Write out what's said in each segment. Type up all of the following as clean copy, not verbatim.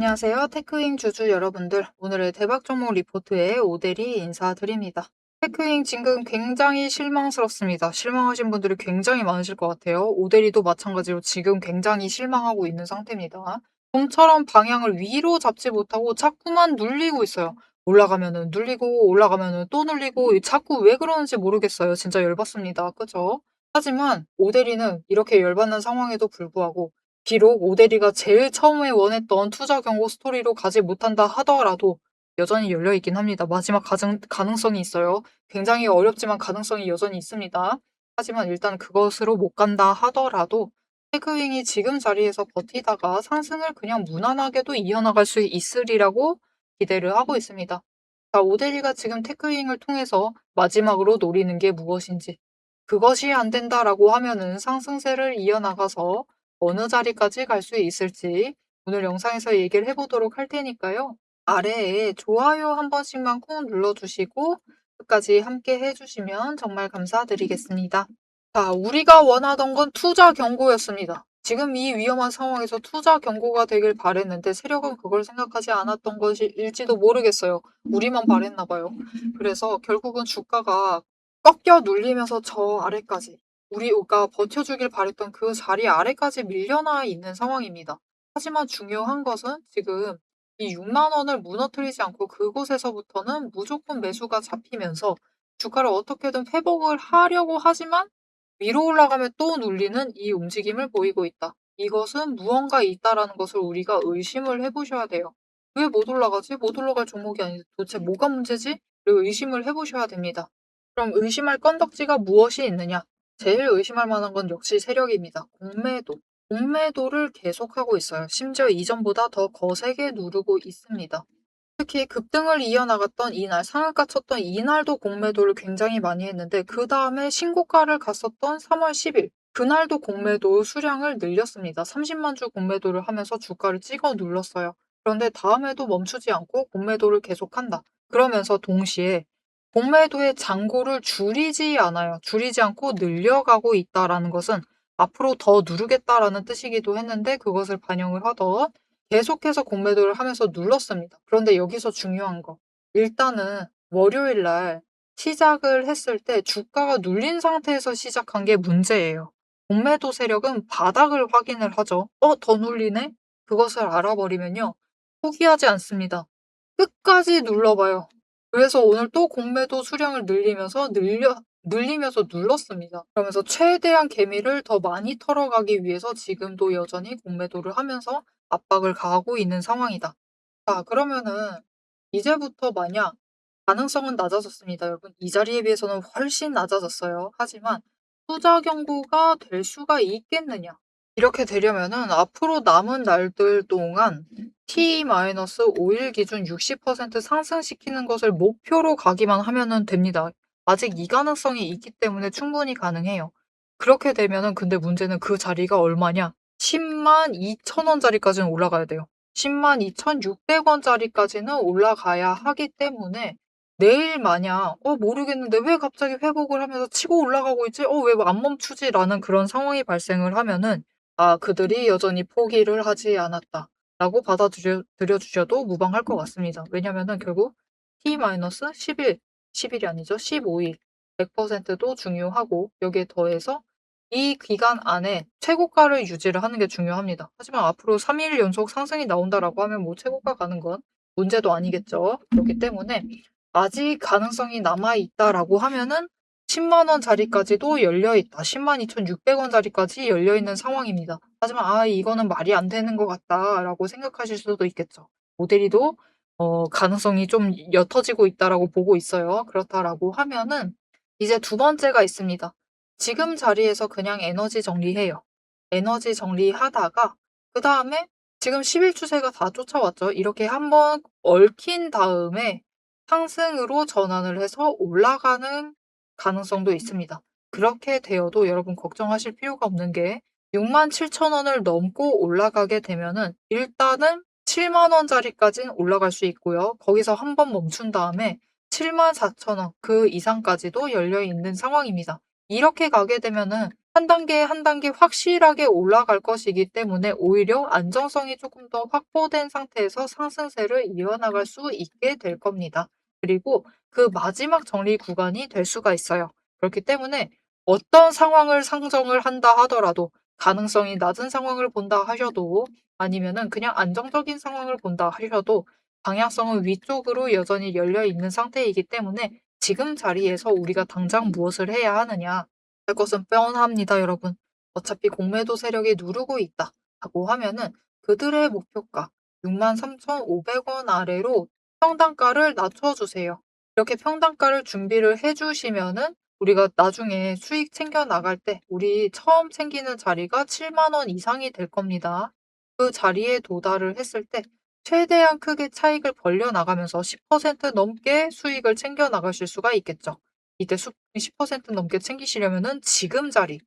안녕하세요. 테크윙 주주 여러분들. 오늘의 대박 종목 리포트에 오대리 인사드립니다. 테크윙 지금 굉장히 실망스럽습니다. 실망하신 분들이 굉장히 많으실 것 같아요. 오대리도 마찬가지로 지금 굉장히 실망하고 있는 상태입니다. 좀처럼 방향을 위로 잡지 못하고 자꾸만 눌리고 있어요. 올라가면은 눌리고 올라가면은 또 눌리고 자꾸 왜 그러는지 모르겠어요. 진짜 열받습니다. 그죠? 하지만 오대리는 이렇게 열받는 상황에도 불구하고 비록 오대리가 제일 처음에 원했던 투자 경고 스토리로 가지 못한다 하더라도 여전히 열려 있긴 합니다. 마지막 가능성이 있어요. 굉장히 어렵지만 가능성이 여전히 있습니다. 하지만 일단 그것으로 못 간다 하더라도 테크윙이 지금 자리에서 버티다가 상승을 그냥 무난하게도 이어나갈 수 있으리라고 기대를 하고 있습니다. 자, 오대리가 지금 테크윙을 통해서 마지막으로 노리는 게 무엇인지, 그것이 안 된다라고 하면은 상승세를 이어나가서 어느 자리까지 갈 수 있을지 오늘 영상에서 얘기를 해보도록 할 테니까요. 아래에 좋아요 한 번씩만 꾹 눌러주시고 끝까지 함께 해주시면 정말 감사드리겠습니다. 자, 우리가 원하던 건 투자 경고였습니다. 지금 이 위험한 상황에서 투자 경고가 되길 바랬는데 세력은 그걸 생각하지 않았던 것일지도 모르겠어요. 우리만 바랬나 봐요. 그래서 결국은 주가가 꺾여 눌리면서 저 아래까지 우리가 버텨주길 바랬던 그 자리 아래까지 밀려나 있는 상황입니다. 하지만 중요한 것은 지금 이 6만 원을 무너뜨리지 않고 그곳에서부터는 무조건 매수가 잡히면서 주가를 어떻게든 회복을 하려고 하지만 위로 올라가면 또 눌리는 이 움직임을 보이고 있다. 이것은 무언가 있다라는 것을 우리가 의심을 해보셔야 돼요. 왜 못 올라가지? 못 올라갈 종목이 아닌데 도대체 뭐가 문제지? 를 의심을 해보셔야 됩니다. 그럼 의심할 건덕지가 무엇이 있느냐? 제일 의심할 만한 건 역시 세력입니다. 공매도. 공매도를 계속하고 있어요. 심지어 이전보다 더 거세게 누르고 있습니다. 특히 급등을 이어나갔던 이날, 상한가 쳤던 이날도 공매도를 굉장히 많이 했는데 그 다음에 신고가를 갔었던 3월 10일 그날도 공매도 수량을 늘렸습니다. 30만 주 공매도를 하면서 주가를 찍어 눌렀어요. 그런데 다음에도 멈추지 않고 공매도를 계속한다. 그러면서 동시에 공매도의 잔고를 줄이지 않아요. 줄이지 않고 늘려가고 있다라는 것은 앞으로 더 누르겠다라는 뜻이기도 했는데 그것을 반영을 하던 계속해서 공매도를 하면서 눌렀습니다. 그런데 여기서 중요한 거. 일단은 월요일 날 시작을 했을 때 주가가 눌린 상태에서 시작한 게 문제예요. 공매도 세력은 바닥을 확인을 하죠. 더 눌리네? 그것을 알아버리면요. 포기하지 않습니다. 끝까지 눌러봐요. 그래서 오늘 또 공매도 수량을 늘리면서 눌렀습니다. 그러면서 최대한 개미를 더 많이 털어가기 위해서 지금도 여전히 공매도를 하면서 압박을 가하고 있는 상황이다. 자, 그러면은 이제부터 만약 가능성은 낮아졌습니다. 여러분, 이 자리에 비해서는 훨씬 낮아졌어요. 하지만 투자 경고가 될 수가 있겠느냐? 이렇게 되려면은 앞으로 남은 날들 동안 T-5일 기준 60% 상승시키는 것을 목표로 가기만 하면은 됩니다. 아직 이 가능성이 있기 때문에 충분히 가능해요. 그렇게 되면은 근데 문제는 그 자리가 얼마냐? 10만 2천 원짜리까지는 올라가야 돼요. 10만 2,600원짜리까지는 올라가야 하기 때문에 내일 마냥 모르겠는데 왜 갑자기 회복을 하면서 치고 올라가고 있지? 왜 안 멈추지? 라는 그런 상황이 발생을 하면은 그들이 여전히 포기를 하지 않았다라고 받아들여 주셔도 무방할 것 같습니다. 왜냐면은 결국 T-10일, 10일이 아니죠. 15일, 100%도 중요하고 여기에 더해서 이 기간 안에 최고가를 유지를 하는 게 중요합니다. 하지만 앞으로 3일 연속 상승이 나온다라고 하면 뭐 최고가 가는 건 문제도 아니겠죠. 그렇기 때문에 아직 가능성이 남아있다라고 하면은 10만 원짜리까지도 열려있다. 10만 2,600원짜리까지 열려있는 상황입니다. 하지만 이거는 말이 안 되는 것 같다라고 생각하실 수도 있겠죠. 모델이도 가능성이 좀 옅어지고 있다라고 보고 있어요. 그렇다라고 하면은 이제 두 번째가 있습니다. 지금 자리에서 그냥 에너지 정리해요. 에너지 정리하다가 그 다음에 지금 10일 추세가 다 쫓아왔죠. 이렇게 한번 얽힌 다음에 상승으로 전환을 해서 올라가는 가능성도 있습니다. 그렇게 되어도 여러분 걱정하실 필요가 없는 게 67,000원을 넘고 올라가게 되면은 일단은 7만 원짜리까지는 올라갈 수 있고요. 거기서 한번 멈춘 다음에 74,000원 그 이상까지도 열려 있는 상황입니다. 이렇게 가게 되면은 한 단계 한 단계 확실하게 올라갈 것이기 때문에 오히려 안정성이 조금 더 확보된 상태에서 상승세를 이어나갈 수 있게 될 겁니다. 그리고 그 마지막 정리 구간이 될 수가 있어요. 그렇기 때문에 어떤 상황을 상정을 한다 하더라도 가능성이 낮은 상황을 본다 하셔도 아니면은 그냥 안정적인 상황을 본다 하셔도 방향성은 위쪽으로 여전히 열려 있는 상태이기 때문에 지금 자리에서 우리가 당장 무엇을 해야 하느냐 할 것은 뻔합니다, 여러분. 어차피 공매도 세력이 누르고 있다 하고 하면은 그들의 목표가 63,500원 아래로 평단가를 낮춰주세요. 이렇게 평단가를 준비를 해주시면은 우리가 나중에 수익 챙겨 나갈 때 우리 처음 챙기는 자리가 7만 원 이상이 될 겁니다. 그 자리에 도달을 했을 때 최대한 크게 차익을 벌려 나가면서 10% 넘게 수익을 챙겨 나가실 수가 있겠죠. 이때 10% 넘게 챙기시려면은 지금 자리,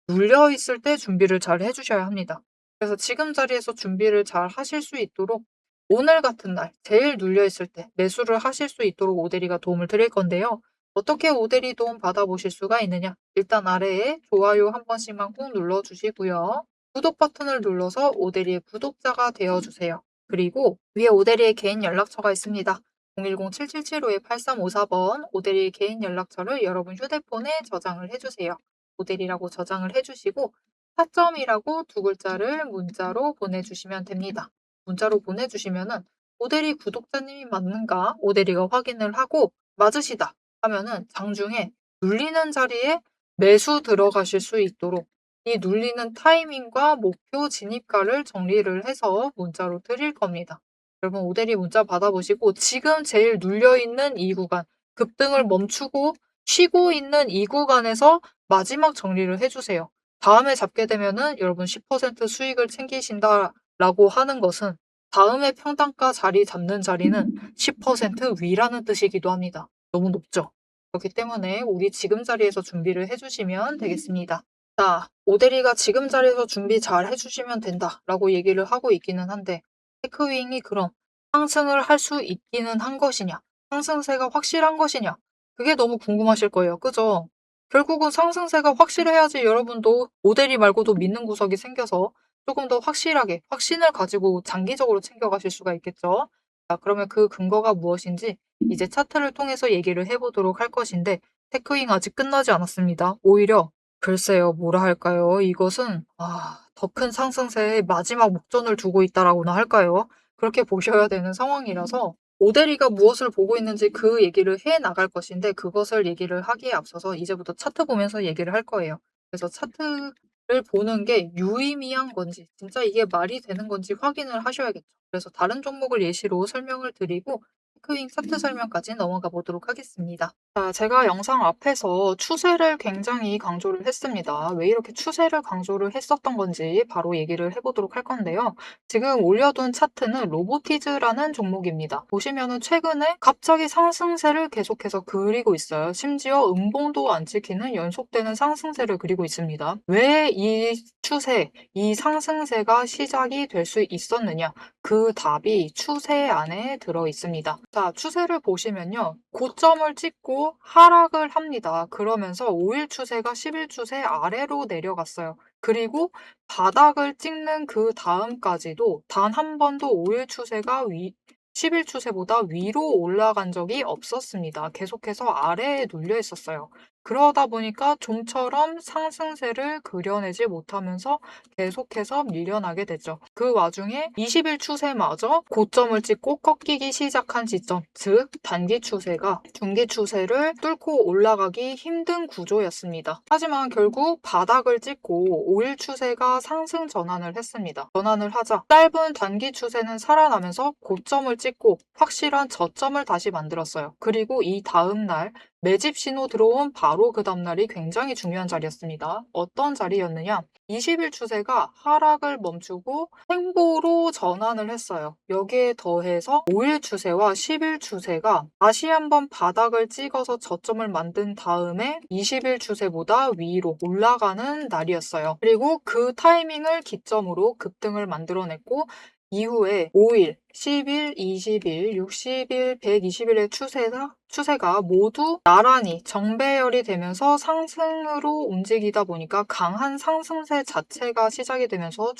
눌려 있을 때 준비를 잘 해주셔야 합니다. 그래서 지금 자리에서 준비를 잘 하실 수 있도록 오늘 같은 날, 제일 눌려 있을 때 매수를 하실 수 있도록 오대리가 도움을 드릴 건데요. 어떻게 오대리 도움 받아보실 수가 있느냐? 일단 아래에 좋아요 한 번씩만 꾹 눌러주시고요. 구독 버튼을 눌러서 오대리의 구독자가 되어주세요. 그리고 위에 오대리의 개인 연락처가 있습니다. 010-7775-8354번 오대리의 개인 연락처를 여러분 휴대폰에 저장을 해주세요. 모델이라고 저장을 해주시고 타점이라고 두 글자를 문자로 보내주시면 됩니다. 문자로 보내주시면은 오대리 구독자님이 맞는가 오대리가 확인을 하고 맞으시다 하면은 장중에 눌리는 자리에 매수 들어가실 수 있도록 이 눌리는 타이밍과 목표 진입가를 정리를 해서 문자로 드릴 겁니다. 여러분 오대리 문자 받아보시고 지금 제일 눌려있는 이 구간 급등을 멈추고 쉬고 있는 이 구간에서 마지막 정리를 해주세요. 다음에 잡게 되면은 여러분 10% 수익을 챙기신다라고 하는 것은 다음에 평단가 자리 잡는 자리는 10% 위라는 뜻이기도 합니다. 너무 높죠? 그렇기 때문에 우리 지금 자리에서 준비를 해주시면 되겠습니다. 자, 오대리가 지금 자리에서 준비 잘 해주시면 된다라고 얘기를 하고 있기는 한데 테크윙이 그럼 상승을 할 수 있기는 한 것이냐? 상승세가 확실한 것이냐? 그게 너무 궁금하실 거예요. 그죠? 결국은 상승세가 확실해야지 여러분도 오대리 말고도 믿는 구석이 생겨서 조금 더 확실하게 확신을 가지고 장기적으로 챙겨가실 수가 있겠죠. 자, 그러면 그 근거가 무엇인지 이제 차트를 통해서 얘기를 해보도록 할 것인데 테크윙 아직 끝나지 않았습니다. 오히려 글쎄요, 뭐라 할까요? 이것은 더 큰 상승세의 마지막 목전을 두고 있다라고나 할까요? 그렇게 보셔야 되는 상황이라서 오대리가 무엇을 보고 있는지 그 얘기를 해 나갈 것인데 그것을 얘기를 하기에 앞서서 이제부터 차트 보면서 얘기를 할 거예요. 그래서 차트를 보는 게 유의미한 건지 진짜 이게 말이 되는 건지 확인을 하셔야겠죠. 그래서 다른 종목을 예시로 설명을 드리고 테크윙 차트 설명까지 넘어가 보도록 하겠습니다. 자, 제가 영상 앞에서 추세를 굉장히 강조를 했습니다. 왜 이렇게 추세를 강조를 했었던 건지 바로 얘기를 해보도록 할 건데요. 지금 올려둔 차트는 로보티즈라는 종목입니다. 보시면은 최근에 갑자기 상승세를 계속해서 그리고 있어요. 심지어 음봉도 안 찍히는 연속되는 상승세를 그리고 있습니다. 왜 이 추세, 이 상승세가 시작이 될 수 있었느냐? 그 답이 추세 안에 들어 있습니다. 자, 추세를 보시면요. 고점을 찍고 하락을 합니다. 그러면서 5일 추세가 10일 추세 아래로 내려갔어요. 그리고 바닥을 찍는 그 다음까지도 단 한 번도 5일 추세가 10일 추세보다 위로 올라간 적이 없었습니다. 계속해서 아래에 눌려 있었어요. 그러다 보니까 좀처럼 상승세를 그려내지 못하면서 계속해서 밀려나게 됐죠. 그 와중에 20일 추세마저 고점을 찍고 꺾이기 시작한 지점, 즉 단기 추세가 중기 추세를 뚫고 올라가기 힘든 구조였습니다. 하지만 결국 바닥을 찍고 5일 추세가 상승 전환을 했습니다. 전환을 하자 짧은 단기 추세는 살아나면서 고점을 찍고 확실한 저점을 다시 만들었어요. 그리고 이 다음 날 매집 신호 들어온 바로 그 다음날이 굉장히 중요한 자리였습니다. 어떤 자리였느냐? 20일 추세가 하락을 멈추고 횡보로 전환을 했어요. 여기에 더해서 5일 추세와 10일 추세가 다시 한번 바닥을 찍어서 저점을 만든 다음에 20일 추세보다 위로 올라가는 날이었어요. 그리고 그 타이밍을 기점으로 급등을 만들어냈고 이후에 5일, 10일, 20일, 60일, 120일의 추세가 모두 나란히 정배열이 되면서 상승으로 움직이다 보니까 강한 상승세 자체가 시작이 되면서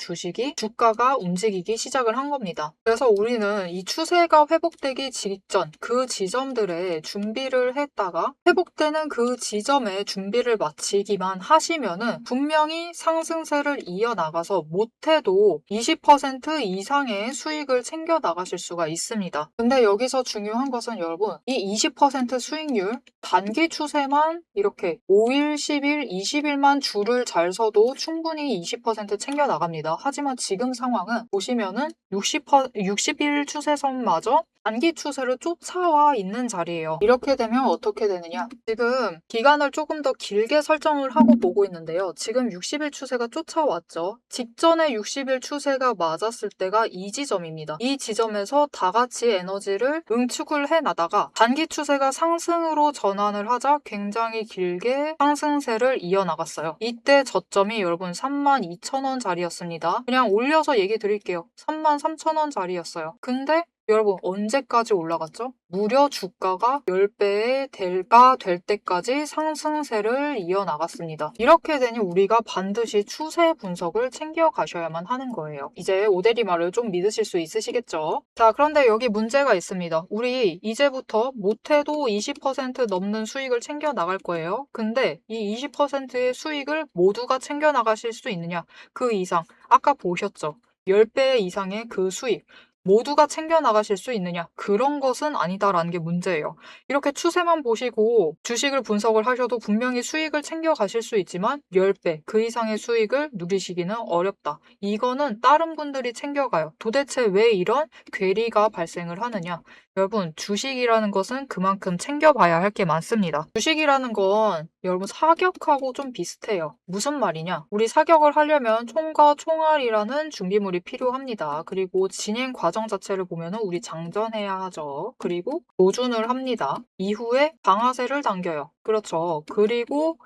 주가가 움직이기 시작을 한 겁니다. 그래서 우리는 이 추세가 회복되기 직전 그 지점들에 준비를 했다가 회복되는 그 지점에 준비를 마치기만 하시면은 분명히 상승세를 이어나가서 못해도 20% 이상의 수익을 챙겨 나가실 수가 있습니다. 근데 여기서 중요한 것은 여러분, 이 20% 수익률 단기 추세만 이렇게 5일, 10일, 20일만 줄을 잘 서도 충분히 20% 챙겨 나갑니다. 하지만 지금 상황은 보시면은 60일 추세선마저 단기 추세를 쫓아와 있는 자리예요. 이렇게 되면 어떻게 되느냐? 지금 기간을 조금 더 길게 설정을 하고 보고 있는데요. 지금 60일 추세가 쫓아왔죠. 직전에 60일 추세가 맞았을 때가 이 지점입니다. 이 지점에서 다 같이 에너지를 응축을 해나다가 단기 추세가 상승으로 전환을 하자 굉장히 길게 상승세를 이어나갔어요. 이때 저점이 여러분 32,000원 자리였습니다. 그냥 올려서 얘기 드릴게요. 33,000원 자리였어요. 근데 여러분 언제까지 올라갔죠? 무려 주가가 10배의 대가 될 때까지 상승세를 이어나갔습니다. 이렇게 되니 우리가 반드시 추세 분석을 챙겨 가셔야만 하는 거예요. 이제 오대리 말을 좀 믿으실 수 있으시겠죠? 자, 그런데 여기 문제가 있습니다. 우리 이제부터 못해도 20% 넘는 수익을 챙겨 나갈 거예요. 근데 이 20%의 수익을 모두가 챙겨 나가실 수 있느냐? 그 이상 아까 보셨죠? 10배 이상의 그 수익 모두가 챙겨 나가실 수 있느냐? 그런 것은 아니다라는 게 문제예요. 이렇게 추세만 보시고 주식을 분석을 하셔도 분명히 수익을 챙겨 가실 수 있지만 10배 그 이상의 수익을 누리시기는 어렵다. 이거는 다른 분들이 챙겨가요. 도대체 왜 이런 괴리가 발생을 하느냐? 여러분, 주식이라는 것은 그만큼 챙겨봐야 할 게 많습니다. 주식이라는 건 여러분 사격하고 좀 비슷해요. 무슨 말이냐? 우리 사격을 하려면 총과 총알이라는 준비물이 필요합니다. 그리고 진행 과정 자체를 보면 우리 장전해야 하죠. 그리고 조준을 합니다. 이후에 방아쇠를 당겨요. 그렇죠. 그리고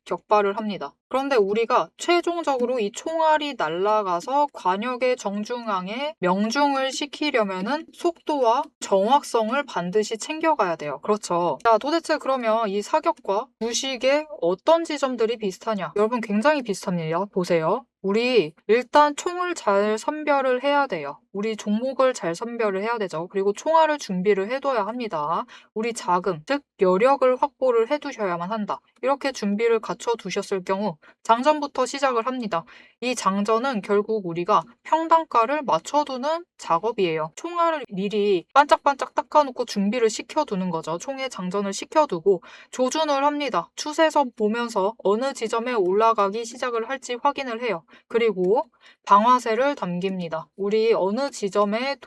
격발을 합니다. 그런데 우리가 최종적으로 이 총알이 날아가서 관역의 정중앙에 명중을 시키려면은 속도와 정확성을 반드시 챙겨가야 돼요. 그렇죠. 자, 도대체 그러면 이 사격과 주식의 어떤 지점들이 비슷하냐? 여러분 굉장히 비슷합니다. 보세요. 우리 일단 총을 잘 선별을 해야 돼요. 우리 종목을 잘 선별을 해야 되죠. 그리고 총알을 준비를 해둬야 합니다. 우리 자금, 즉 여력을 확보를 해두셔야만 한다. 이렇게 준비를 갖춰 두셨을 경우 장전부터 시작을 합니다. 이 장전은 결국 우리가 평단가를 맞춰두는 작업이에요. 총알을 미리 반짝반짝 닦아놓고 준비를 시켜두는 거죠. 총에 장전을 시켜두고 조준을 합니다. 추세선 보면서 어느 지점에 올라가기 시작을 할지 확인을 해요. 그리고 방아쇠를 당깁니다. 우리 어느 지점에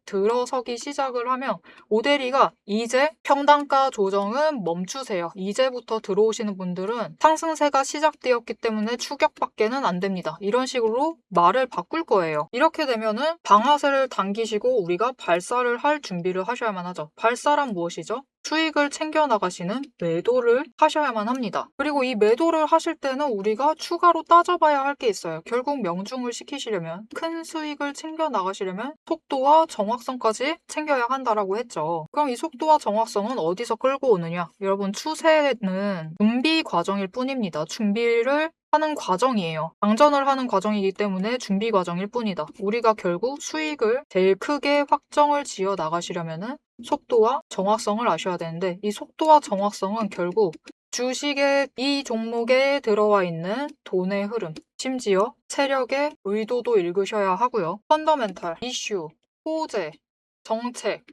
들어서기 시작을 하면 오대리가 이제 평단가 조정은 멈추세요. 이제부터 들어오시는 분들은 상승세가 시작되었기 때문에 추격밖에는 안 됩니다. 이런 식으로 말을 바꿀 거예요. 이렇게 되면은 방아쇠를 당기시고 우리가 발사를 할 준비를 하셔야만 하죠. 발사란 무엇이죠? 수익을 챙겨 나가시는 매도를 하셔야만 합니다. 그리고 이 매도를 하실 때는 우리가 추가로 따져봐야 할 게 있어요. 결국 명중을 시키시려면 큰 수익을 챙겨 나가시려면 속도와 정확성까지 챙겨야 한다라고 했죠. 그럼 이 속도와 정확성은 어디서 끌고 오느냐? 여러분 추세는 준비 과정일 뿐입니다. 준비를 하는 과정이에요. 장전을 하는 과정이기 때문에 준비 과정일 뿐이다. 우리가 결국 수익을 제일 크게 확정을 지어 나가시려면은 속도와 정확성을 아셔야 되는데 이 속도와 정확성은 결국 주식의 이 종목에 들어와 있는 돈의 흐름, 심지어 세력의 의도도 읽으셔야 하고요. 펀더멘탈, 이슈, 호재, 정책,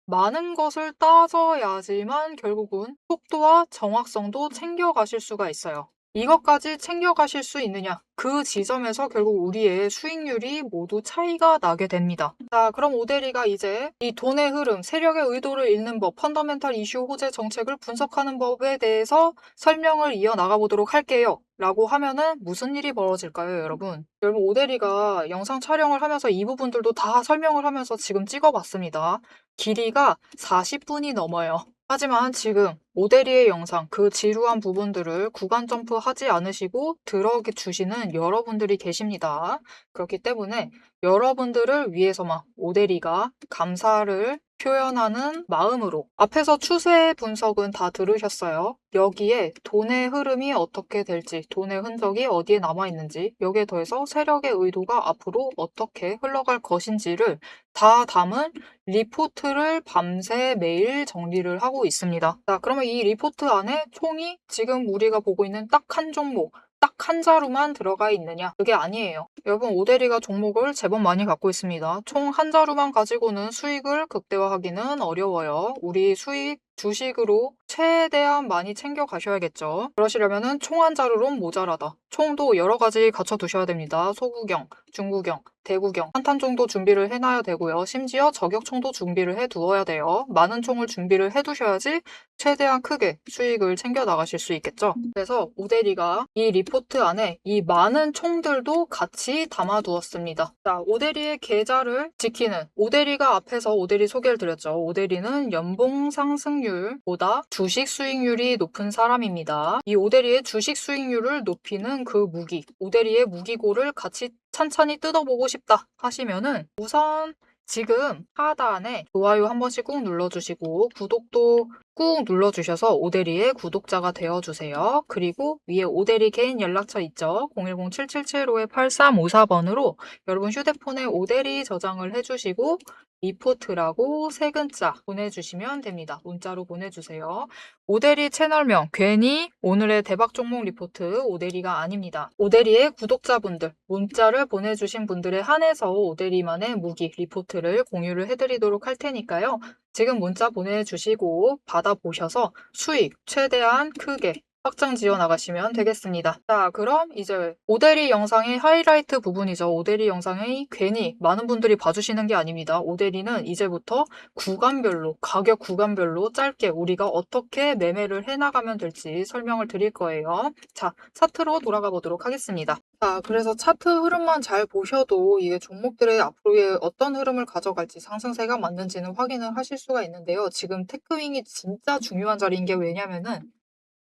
많은 것을 따져야지만 결국은 속도와 정확성도 챙겨가실 수가 있어요. 이것까지 챙겨가실 수 있느냐? 그 지점에서 결국 우리의 수익률이 모두 차이가 나게 됩니다. 자, 그럼 오대리가 이제 이 돈의 흐름, 세력의 의도를 읽는 법, 펀더멘탈 이슈 호재 정책을 분석하는 법에 대해서 설명을 이어나가 보도록 할게요. 라고 하면은 무슨 일이 벌어질까요, 여러분? 여러분, 오대리가 영상 촬영을 하면서 이 부분들도 다 설명을 하면서 지금 찍어봤습니다. 길이가 40분이 넘어요. 하지만 지금 오대리의 영상, 그 지루한 부분들을 구간 점프 하지 않으시고 들어주시는 여러분들이 계십니다. 그렇기 때문에 여러분들을 위해서만 오대리가 감사를 표현하는 마음으로 앞에서 추세 분석은 다 들으셨어요. 여기에 돈의 흐름이 어떻게 될지, 돈의 흔적이 어디에 남아있는지, 여기에 더해서 세력의 의도가 앞으로 어떻게 흘러갈 것인지를 다 담은 리포트를 밤새 매일 정리를 하고 있습니다. 자, 그러면 이 리포트 안에 총이 지금 우리가 보고 있는 딱 한 종목, 딱 한 자루만 들어가 있느냐? 그게 아니에요. 여러분, 오대리가 종목을 제법 많이 갖고 있습니다. 총 한 자루만 가지고는 수익을 극대화하기는 어려워요. 우리 수익 주식으로 최대한 많이 챙겨 가셔야겠죠. 그러시려면은 총 한 자루론 모자라다. 총도 여러 가지 갖춰 두셔야 됩니다. 소구경, 중구경, 대구경, 한탄 총도 준비를 해놔야 되고요. 심지어 저격총도 준비를 해 두어야 돼요. 많은 총을 준비를 해 두셔야지 최대한 크게 수익을 챙겨 나가실 수 있겠죠. 그래서 오대리가 이 리포트 안에 이 많은 총들도 같이 담아 두었습니다. 자, 오대리의 계좌를 지키는 오대리가 앞에서 오대리 소개를 드렸죠. 오대리는 연봉 상승률보다 주식 수익률이 높은 사람입니다. 이 오대리의 주식 수익률을 높이는 그 무기, 오대리의 무기고를 같이 찬찬히 뜯어보고 싶다 하시면은 우선 지금 하단에 좋아요 한 번씩 꾹 눌러주시고 구독도 꾹 눌러주셔서 오대리의 구독자가 되어주세요. 그리고 위에 오대리 개인 연락처 있죠? 010-777-8354번으로 여러분 휴대폰에 오대리 저장을 해주시고 리포트라고 세 글자 보내주시면 됩니다. 문자로 보내주세요. 오대리 채널명 괜히 오늘의 대박 종목 리포트 오대리가 아닙니다. 오대리의 구독자분들 문자를 보내주신 분들에 한해서 오대리만의 무기 리포트를 공유를 해드리도록 할 테니까요. 지금 문자 보내주시고 받아보셔서 수익 최대한 크게 확장 지어 나가시면 되겠습니다. 자, 그럼 이제 오대리 영상의 하이라이트 부분이죠. 오대리 영상이 괜히 많은 분들이 봐주시는 게 아닙니다. 오대리는 이제부터 구간별로, 가격 구간별로 짧게 우리가 어떻게 매매를 해나가면 될지 설명을 드릴 거예요. 자, 차트로 돌아가 보도록 하겠습니다. 자, 그래서 차트 흐름만 잘 보셔도 이게 종목들의 앞으로의 어떤 흐름을 가져갈지 상승세가 맞는지는 확인을 하실 수가 있는데요. 지금 테크윙이 진짜 중요한 자리인 게 왜냐면은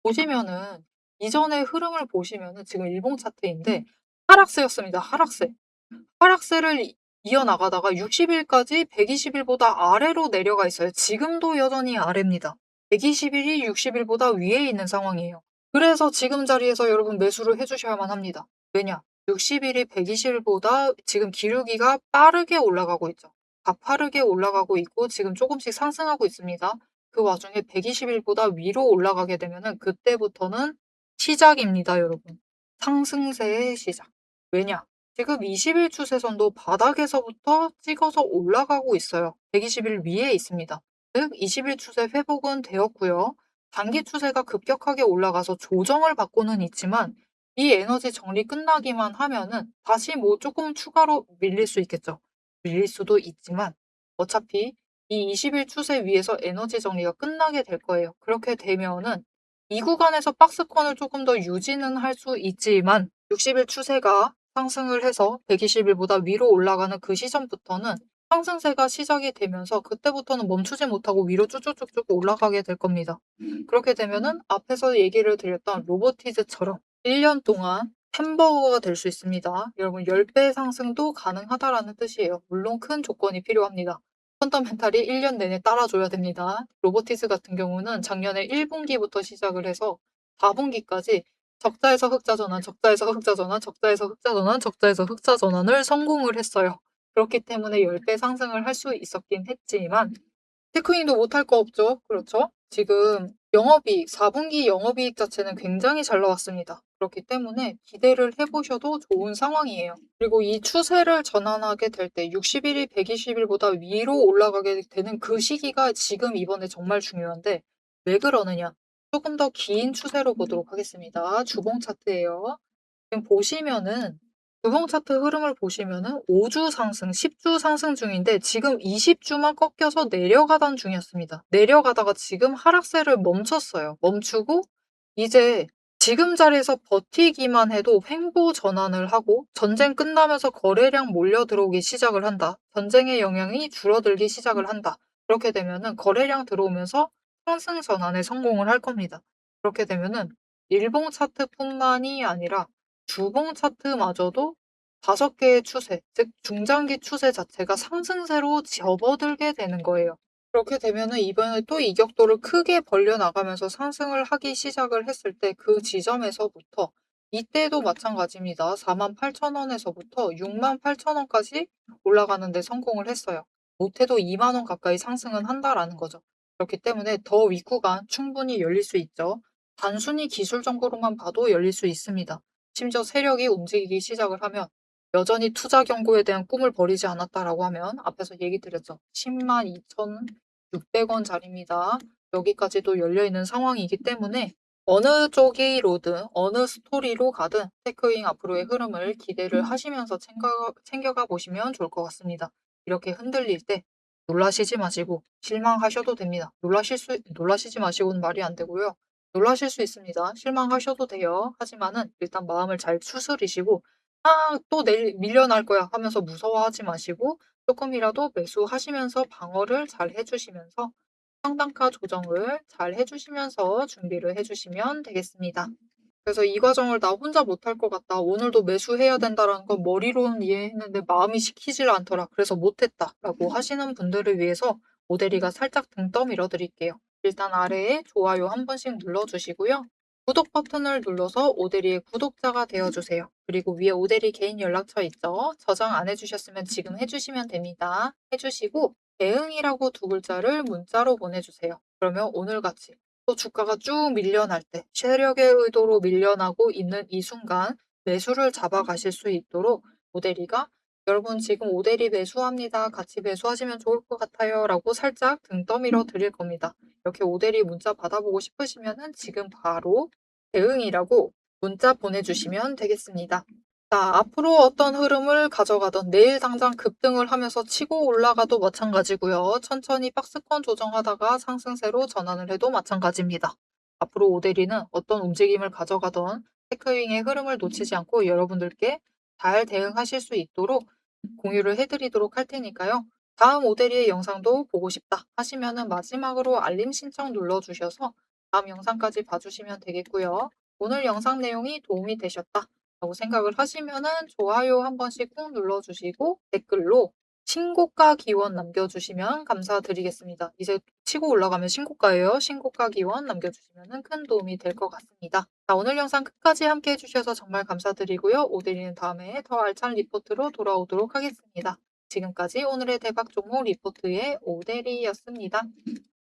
보시면은 이전의 흐름을 보시면은 지금 일봉 차트인데 하락세였습니다. 하락세. 하락세를 이어나가다가 60일까지 120일보다 아래로 내려가 있어요. 지금도 여전히 아래입니다. 120일이 60일보다 위에 있는 상황이에요. 그래서 지금 자리에서 여러분 매수를 해주셔야만 합니다. 왜냐? 60일이 120일보다 지금 기울기가 빠르게 올라가고 있죠. 가파르게 올라가고 있고 지금 조금씩 상승하고 있습니다. 그 와중에 120일보다 위로 올라가게 되면은 그때부터는 시작입니다, 여러분. 상승세의 시작. 왜냐? 지금 20일 추세선도 바닥에서부터 찍어서 올라가고 있어요. 120일 위에 있습니다. 즉 20일 추세 회복은 되었고요. 단기 추세가 급격하게 올라가서 조정을 받고는 있지만 이 에너지 정리 끝나기만 하면은 다시 뭐 조금 추가로 밀릴 수 있겠죠. 밀릴 수도 있지만 어차피 이 20일 추세 위에서 에너지 정리가 끝나게 될 거예요. 그렇게 되면은 이 구간에서 박스권을 조금 더 유지는 할 수 있지만 60일 추세가 상승을 해서 120일보다 위로 올라가는 그 시점부터는 상승세가 시작이 되면서 그때부터는 멈추지 못하고 위로 쭉쭉쭉쭉 올라가게 될 겁니다. 그렇게 되면은 앞에서 얘기를 드렸던 로보티즈처럼 1년 동안 햄버거가 될 수 있습니다. 여러분 10배 상승도 가능하다라는 뜻이에요. 물론 큰 조건이 필요합니다. 펀더멘탈이 1년 내내 따라줘야 됩니다. 로보티즈 같은 경우는 작년에 1분기부터 시작을 해서 4분기까지 적자에서 흑자 전환, 적자에서 흑자 전환, 적자에서 흑자 전환, 적자에서 흑자 전환을 성공을 했어요. 그렇기 때문에 10배 상승을 할 수 있었긴 했지만 테크닉도 못할 거 없죠. 그렇죠? 지금 영업이익, 4분기 영업이익 자체는 굉장히 잘 나왔습니다. 그렇기 때문에 기대를 해보셔도 좋은 상황이에요. 그리고 이 추세를 전환하게 될 때 60일이 120일보다 위로 올라가게 되는 그 시기가 지금 이번에 정말 중요한데 왜 그러느냐? 조금 더 긴 추세로 보도록 하겠습니다. 주봉 차트예요. 지금 보시면은 주봉 차트 흐름을 보시면은 5주 상승, 10주 상승 중인데 지금 20주만 꺾여서 내려가던 중이었습니다. 내려가다가 지금 하락세를 멈췄어요. 멈추고 이제 지금 자리에서 버티기만 해도 횡보 전환을 하고 전쟁 끝나면서 거래량 몰려 들어오기 시작을 한다. 전쟁의 영향이 줄어들기 시작을 한다. 그렇게 되면은 거래량 들어오면서 상승 전환에 성공을 할 겁니다. 그렇게 되면은 일봉 차트뿐만이 아니라 주봉 차트마저도 5개의 추세, 즉 중장기 추세 자체가 상승세로 접어들게 되는 거예요. 그렇게 되면은 이번에 또 이격도를 크게 벌려나가면서 상승을 하기 시작을 했을 때 그 지점에서부터 이때도 마찬가지입니다. 48,000원에서부터 68,000원까지 올라가는 데 성공을 했어요. 못해도 20,000원 가까이 상승은 한다라는 거죠. 그렇기 때문에 더 윗구간 충분히 열릴 수 있죠. 단순히 기술적으로만 봐도 열릴 수 있습니다. 심지어 세력이 움직이기 시작을 하면 여전히 투자 경고에 대한 꿈을 버리지 않았다라고 하면 앞에서 얘기 드렸죠. 102,600원짜리입니다. 여기까지도 열려있는 상황이기 때문에 어느 쪽이로든 어느 스토리로 가든 테크윙 앞으로의 흐름을 기대를 하시면서 챙겨가 보시면 좋을 것 같습니다. 이렇게 흔들릴 때 놀라시지 마시고 실망하셔도 됩니다. 놀라시지 마시고는 말이 안 되고요. 놀라실 수 있습니다. 실망하셔도 돼요. 하지만은 일단 마음을 잘 추스리시고 또 내일 밀려날 거야 하면서 무서워하지 마시고 조금이라도 매수하시면서 방어를 잘 해주시면서 상단가 조정을 잘 해주시면서 준비를 해주시면 되겠습니다. 그래서 이 과정을 나 혼자 못할 것 같다. 오늘도 매수해야 된다라는 건 머리로는 이해했는데 마음이 시키질 않더라. 그래서 못했다. 라고 하시는 분들을 위해서 모델이가 살짝 등 떠밀어 드릴게요. 일단 아래에 좋아요 한 번씩 눌러주시고요. 구독 버튼을 눌러서 오대리의 구독자가 되어주세요. 그리고 위에 오대리 개인 연락처 있죠? 저장 안 해주셨으면 지금 해주시면 됩니다. 해주시고 대응이라고 2글자를 문자로 보내주세요. 그러면 오늘같이 또 주가가 쭉 밀려날 때 세력의 의도로 밀려나고 있는 이 순간 매수를 잡아가실 수 있도록 오대리가 여러분 지금 오대리 매수합니다. 같이 매수하시면 좋을 것 같아요. 라고 살짝 등 떠밀어 드릴 겁니다. 이렇게 오대리 문자 받아보고 싶으시면 지금 바로 대응이라고 문자 보내주시면 되겠습니다. 자, 앞으로 어떤 흐름을 가져가던 내일 당장 급등을 하면서 치고 올라가도 마찬가지고요. 천천히 박스권 조정하다가 상승세로 전환을 해도 마찬가지입니다. 앞으로 오데리는 어떤 움직임을 가져가던 테크윙의 흐름을 놓치지 않고 여러분들께 잘 대응하실 수 있도록 공유를 해드리도록 할 테니까요. 다음 오데리의 영상도 보고 싶다 하시면은 마지막으로 알림 신청 눌러주셔서 다음 영상까지 봐주시면 되겠고요. 오늘 영상 내용이 도움이 되셨다 라고 생각을 하시면은 좋아요 한 번씩 꾹 눌러주시고 댓글로 신고가 기원 남겨주시면 감사드리겠습니다. 이제 치고 올라가면 신고가예요. 신고가 기원 남겨주시면 큰 도움이 될 것 같습니다. 자, 오늘 영상 끝까지 함께 해주셔서 정말 감사드리고요. 오데리는 다음에 더 알찬 리포트로 돌아오도록 하겠습니다. 지금까지 오늘의 대박 종목 리포트의 오데리였습니다.